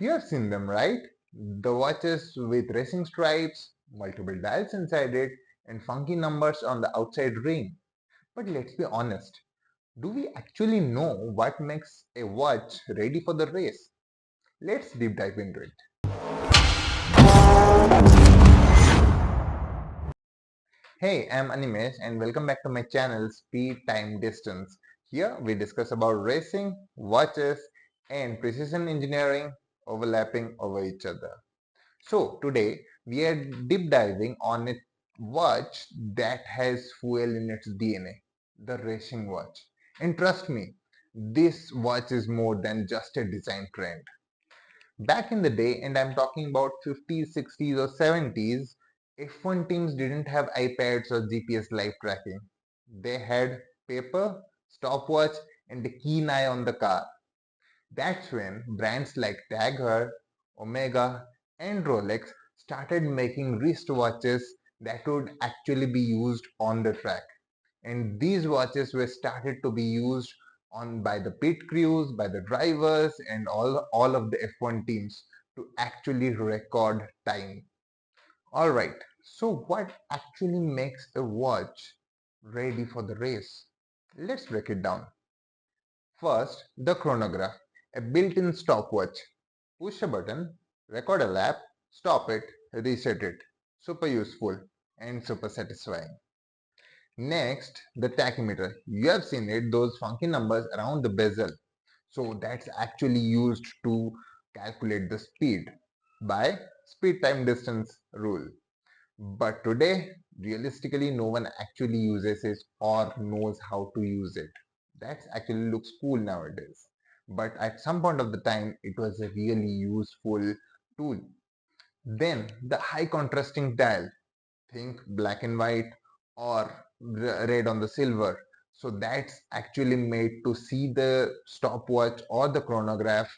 You have seen them, right? The watches with racing stripes, multiple dials inside it, and funky numbers on the outside ring. But let's be honest, do we actually know what makes a watch ready for the race? Let's deep dive into it. Hey, I'm Animesh and welcome back to my channel Speed Time Distance. Here we discuss about racing, watches and precision engineering overlapping over each other. So today we are deep diving on a watch that has fuel in its DNA, the racing watch. And trust me, this watch is more than just a design trend. Back in the day, and I'm talking about 50s, 60s or 70s, F1 teams didn't have iPads or GPS live tracking. They had paper, stopwatch and a keen eye on the car. That's when brands like TAG Heuer, Omega and Rolex started making wristwatches that would actually be used on the track. And these watches were started to be used on by the pit crews, by the drivers and all of the F1 teams to actually record time. Alright, so what actually makes a watch ready for the race? Let's break it down. First, the chronograph, a built-in stopwatch. Push a button, record a lap, stop it, reset it. Super useful and super satisfying. Next, the tachymeter. You have seen it, those funky numbers around the bezel. So that's actually used to calculate the speed by speed time distance rule. But today, realistically, no one actually uses it or knows how to use it. That actually looks cool nowadays. But at some point of the time, it was a really useful tool. Then the high contrasting dial, think black and white or red on the silver. So that's actually made to see the stopwatch or the chronograph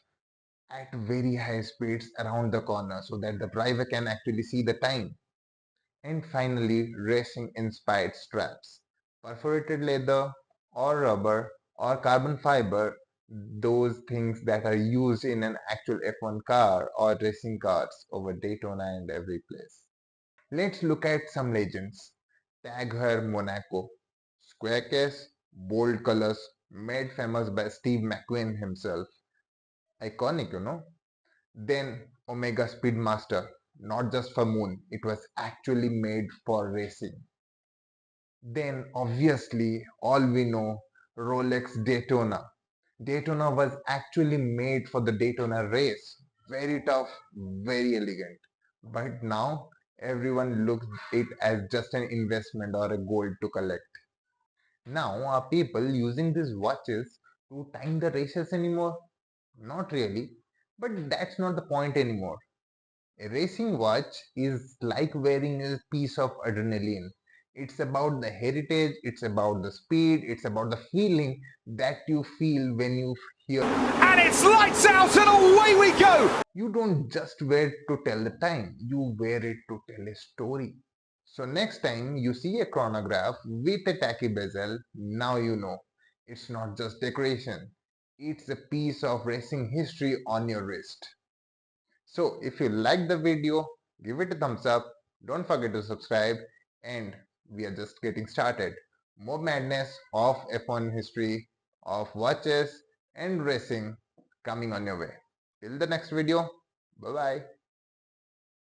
at very high speeds around the corner so that the driver can actually see the time. And finally, racing inspired straps. Perforated leather or rubber or carbon fiber, those things that are used in an actual F1 car or racing cars over Daytona and every place. Let's look at some legends. TAG Heuer Monaco. Square case, bold colors, made famous by Steve McQueen himself. Iconic, you know. Then Omega Speedmaster. Not just for moon, it was actually made for racing. Then obviously, all we know, Rolex Daytona. Daytona was actually made for the Daytona race. Very tough, very elegant. But now everyone looks it as just an investment or a gold to collect. Now are people using these watches to time the races anymore? Not really. But that's not the point anymore. A racing watch is like wearing a piece of adrenaline. It's about the heritage, it's about the speed, it's about the feeling that you feel when you hear. And it's lights out and away we go! You don't just wear it to tell the time, you wear it to tell a story. So next time you see a chronograph with a tacky bezel, now you know it's not just decoration. It's a piece of racing history on your wrist. So if you like the video, give it a thumbs up, don't forget to subscribe, and we are just getting started. More madness of F1 history, of watches and racing coming on your way. Till the next video, bye bye.